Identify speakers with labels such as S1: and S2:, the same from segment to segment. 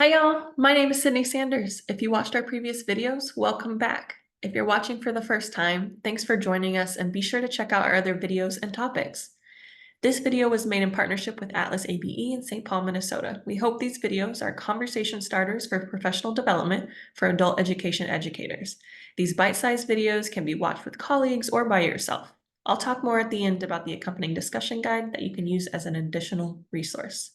S1: Hi y'all, my name is Cydnee Sanders. If you watched our previous videos, welcome back. If you're watching for the first time, thanks for joining us and be sure to check out our other videos and topics. This video was made in partnership with Atlas ABE in St. Paul, Minnesota. We hope these videos are conversation starters for professional development for adult education educators. These bite-sized videos can be watched with colleagues or by yourself. I'll talk more at the end about the accompanying discussion guide that you can use as an additional resource.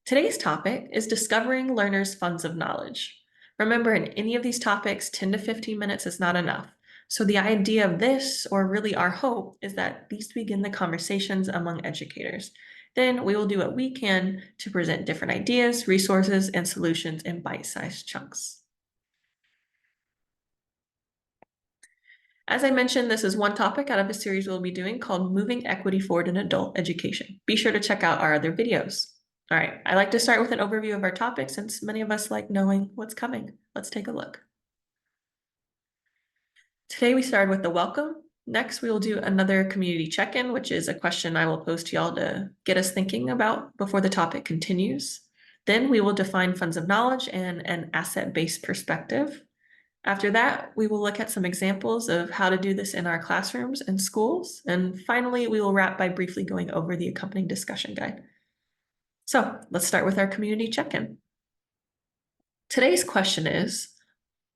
S1: Today's topic is discovering learners' funds of knowledge. Remember, in any of these topics, 10 to 15 minutes is not enough. So the idea of this, or really our hope, is that these begin the conversations among educators. Then we will do what we can to present different ideas, resources, and solutions in bite-sized chunks. As I mentioned, this is one topic out of a series we'll be doing called Moving Equity Forward in Adult Education. Be sure to check out our other videos. All right, I like to start with an overview of our topic since many of us like knowing what's coming. Let's take a look. Today we started with the welcome. Next, we will do another community check-in, which is a question I will pose to y'all to get us thinking about before the topic continues. Then we will define funds of knowledge and an asset-based perspective. After that, we will look at some examples of how to do this in our classrooms and schools. And finally, we will wrap by briefly going over the accompanying discussion guide. So let's start with our community check-in. Today's question is,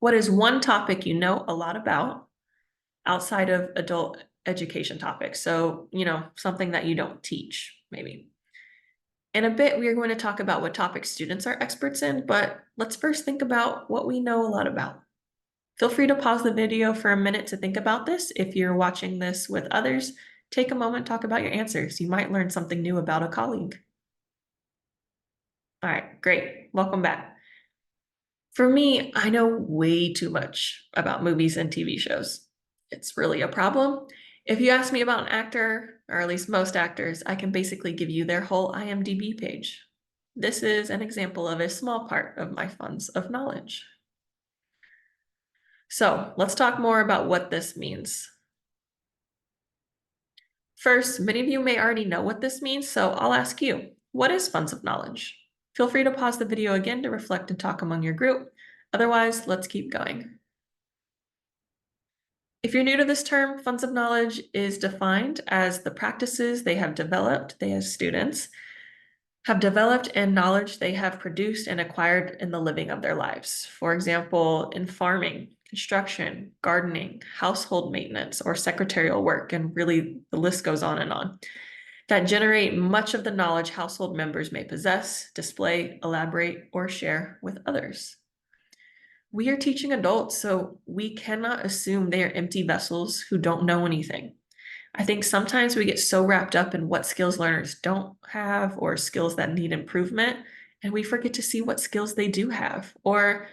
S1: what is one topic you know a lot about outside of adult education topics? So, something that you don't teach, maybe. In a bit, we are going to talk about what topics students are experts in, but let's first think about what we know a lot about. Feel free to pause the video for a minute to think about this. If you're watching this with others, take a moment, talk about your answers. You might learn something new about a colleague. All right, great. Welcome back. For me, I know way too much about movies and TV shows. It's really a problem. If you ask me about an actor, or at least most actors, I can basically give you their whole IMDb page. This is an example of a small part of my funds of knowledge. So let's talk more about what this means. First, many of you may already know what this means, so I'll ask you, what is funds of knowledge? Feel free to pause the video again to reflect and talk among your group. Otherwise, let's keep going. If you're new to this term, funds of knowledge is defined as the practices they have developed, they as students, have developed and knowledge they have produced and acquired in the living of their lives. For example, in farming, construction, gardening, household maintenance, or secretarial work, and really the list goes on and on, that generate much of the knowledge household members may possess, display, elaborate, or share with others. We are teaching adults, so we cannot assume they are empty vessels who don't know anything. I think sometimes we get so wrapped up in what skills learners don't have or skills that need improvement, and we forget to see what skills they do have. Or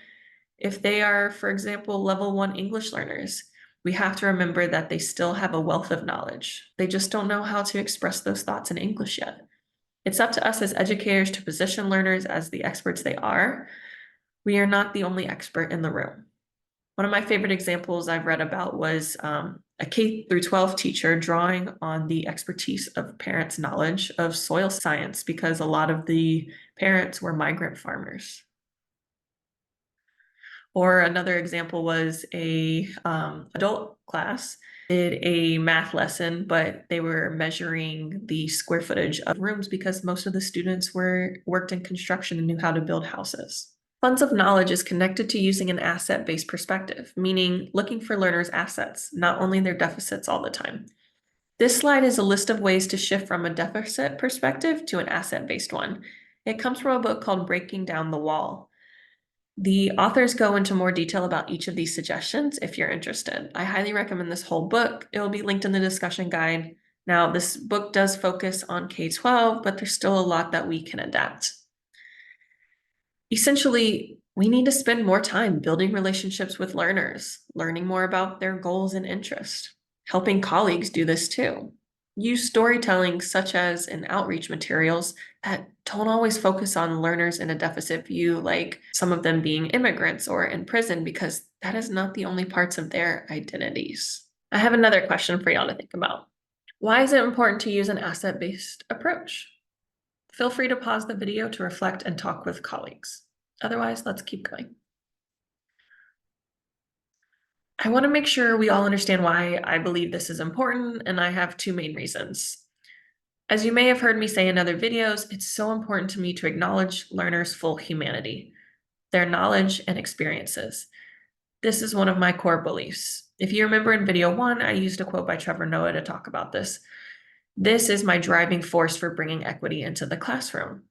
S1: if they are, for example, level 1 English learners, we have to remember that they still have a wealth of knowledge. They just don't know how to express those thoughts in English yet. It's up to us as educators to position learners as the experts they are. We are not the only expert in the room. One of my favorite examples I've read about was a K through 12 teacher drawing on the expertise of parents' knowledge of soil science because a lot of the parents were migrant farmers. Or another example was a adult class did a math lesson, but they were measuring the square footage of rooms because most of the students worked in construction and knew how to build houses. Funds of knowledge is connected to using an asset-based perspective, meaning looking for learners' assets, not only their deficits all the time. This slide is a list of ways to shift from a deficit perspective to an asset-based one. It comes from a book called Breaking Down the Wall. The authors go into more detail about each of these suggestions if you're interested. I highly recommend this whole book. It will be linked in the discussion guide. Now, this book does focus on K-12, but there's still a lot that we can adapt. Essentially, we need to spend more time building relationships with learners, learning more about their goals and interests, helping colleagues do this too. Use storytelling such as in outreach materials that don't always focus on learners in a deficit view, like some of them being immigrants or in prison, because that is not the only parts of their identities. I have another question for y'all to think about. Why is it important to use an asset-based approach? Feel free to pause the video to reflect and talk with colleagues. Otherwise, let's keep going. I want to make sure we all understand why I believe this is important, and I have two main reasons. As you may have heard me say in other videos, it's so important to me to acknowledge learners' full humanity, their knowledge and experiences. This is one of my core beliefs. If you remember in video 1, I used a quote by Trevor Noah to talk about this. This is my driving force for bringing equity into the classroom,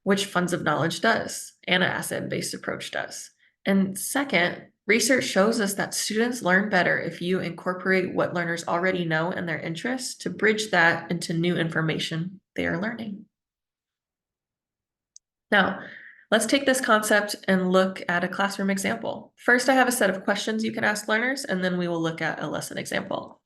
S1: which Funds of Knowledge does, and an asset-based approach does. And second, research shows us that students learn better if you incorporate what learners already know and their interests to bridge that into new information they are learning. Now, let's take this concept and look at a classroom example. First, I have a set of questions you can ask learners, and then we will look at a lesson example.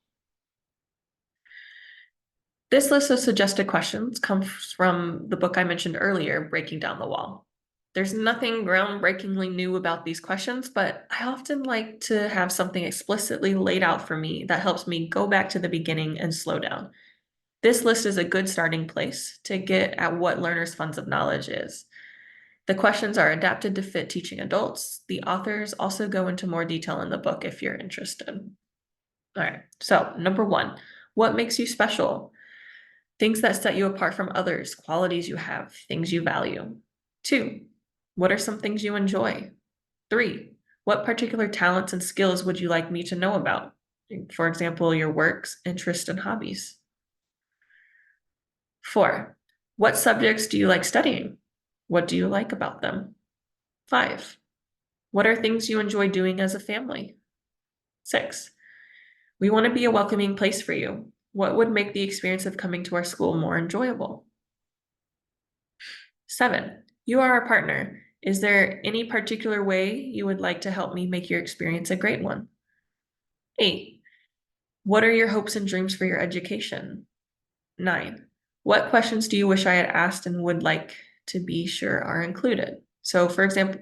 S1: This list of suggested questions comes from the book I mentioned earlier, Breaking Down the Wall. There's nothing groundbreakingly new about these questions, but I often like to have something explicitly laid out for me that helps me go back to the beginning and slow down. This list is a good starting place to get at what learners' funds of knowledge is. The questions are adapted to fit teaching adults. The authors also go into more detail in the book if you're interested. All right, so number 1, what makes you special? Things that set you apart from others, qualities you have, things you value. 2, what are some things you enjoy? 3, what particular talents and skills would you like me to know about? For example, your works, interests, and hobbies. 4, what subjects do you like studying? What do you like about them? 5, what are things you enjoy doing as a family? 6, we want to be a welcoming place for you. What would make the experience of coming to our school more enjoyable? 7, you are our partner. Is there any particular way you would like to help me make your experience a great one? 8, what are your hopes and dreams for your education? 9, what questions do you wish I had asked and would like to be sure are included? So for example,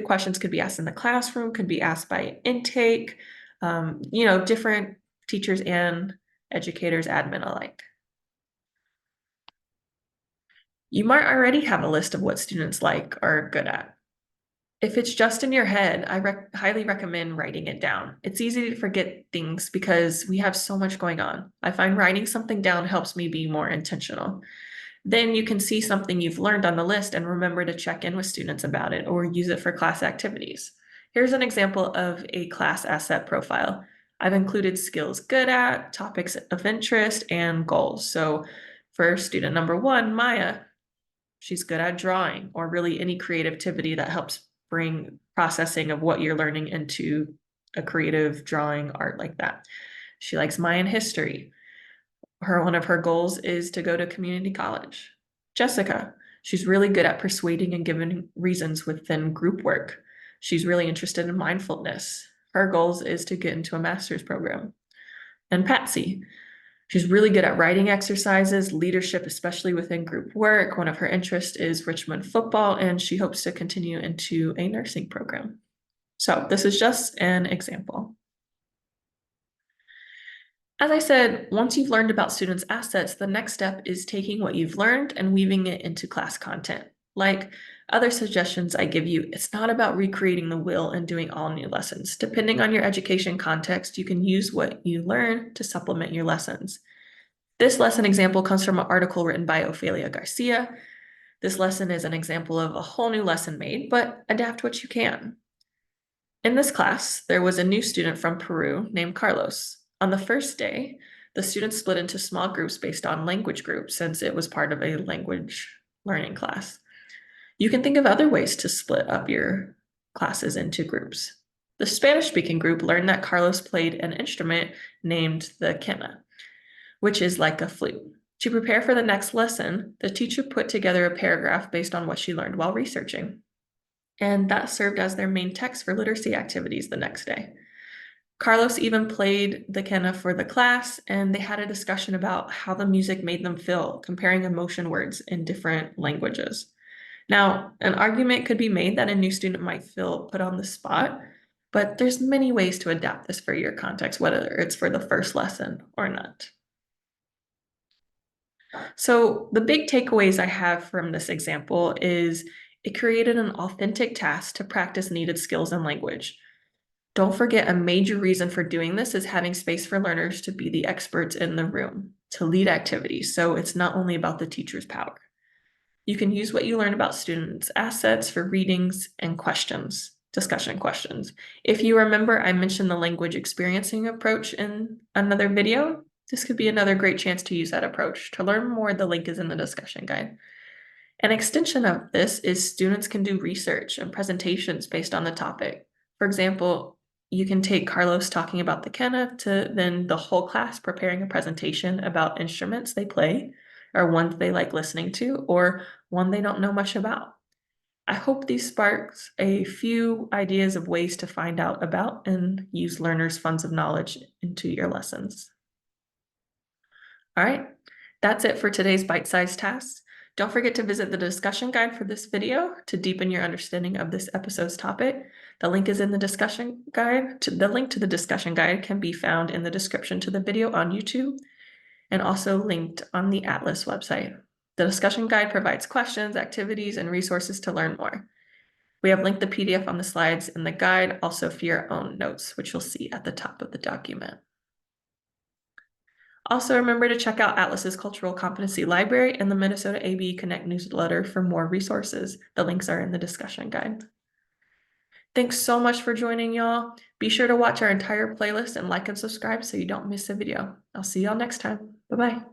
S1: questions could be asked in the classroom, could be asked by intake, different teachers and educators, admin alike. You might already have a list of what students like or are good at. If it's just in your head, I highly recommend writing it down. It's easy to forget things because we have so much going on. I find writing something down helps me be more intentional. Then you can see something you've learned on the list and remember to check in with students about it or use it for class activities. Here's an example of a class asset profile. I've included skills good at, topics of interest, and goals. So for student number 1, Maya, she's good at drawing or really any creativity that helps bring processing of what you're learning into a creative drawing art like that. She likes Mayan history. One of her goals is to go to community college. Jessica, she's really good at persuading and giving reasons within group work. She's really interested in mindfulness. Her goals is to get into a master's program. And Patsy, she's really good at writing exercises, leadership, especially within group work. One of her interests is Richmond football, and she hopes to continue into a nursing program. So this is just an example. As I said, once you've learned about students' assets, the next step is taking what you've learned and weaving it into class content. Like other suggestions I give you, it's not about recreating the wheel and doing all new lessons. Depending on your education context, you can use what you learn to supplement your lessons. This lesson example comes from an article written by Ophelia Garcia. This lesson is an example of a whole new lesson made, but adapt what you can. In this class, there was a new student from Peru named Carlos. On the first day, the students split into small groups based on language groups since it was part of a language learning class. You can think of other ways to split up your classes into groups. The Spanish-speaking group learned that Carlos played an instrument named the quena, which is like a flute. To prepare for the next lesson, the teacher put together a paragraph based on what she learned while researching. And that served as their main text for literacy activities the next day. Carlos even played the quena for the class, and they had a discussion about how the music made them feel, comparing emotion words in different languages. Now, an argument could be made that a new student might feel put on the spot, but there's many ways to adapt this for your context, whether it's for the first lesson or not. So the big takeaways I have from this example is It created an authentic task to practice needed skills and language. Don't forget, a major reason for doing this is having space for learners to be the experts in the room, to lead activities. So it's not only about the teacher's power. You can use what you learn about students' assets for readings and questions, discussion questions. If you remember, I mentioned the language experiencing approach in another video. This could be another great chance to use that approach. To learn more, the link is in the discussion guide. An extension of this is students can do research and presentations based on the topic. For example, you can take Carlos talking about the Kenna to then the whole class preparing a presentation about instruments they play, or ones they like listening to, or one they don't know much about. I hope these sparks a few ideas of ways to find out about and use learners' funds of knowledge into your lessons. All right, that's it for today's bite-sized tasks. Don't forget to visit the discussion guide for this video to deepen your understanding of this episode's topic. The link is in the discussion guide. The link to the discussion guide can be found in the description to the video on YouTube and also linked on the Atlas website. The discussion guide provides questions, activities, and resources to learn more. We have linked the PDF on the slides in the guide also for your own notes, which you'll see at the top of the document. Also, remember to check out Atlas's Cultural Competency Library and the Minnesota ABE Connect newsletter for more resources. The links are in the discussion guide. Thanks so much for joining, y'all. Be sure to watch our entire playlist and like and subscribe so you don't miss a video. I'll see y'all next time. Bye-bye.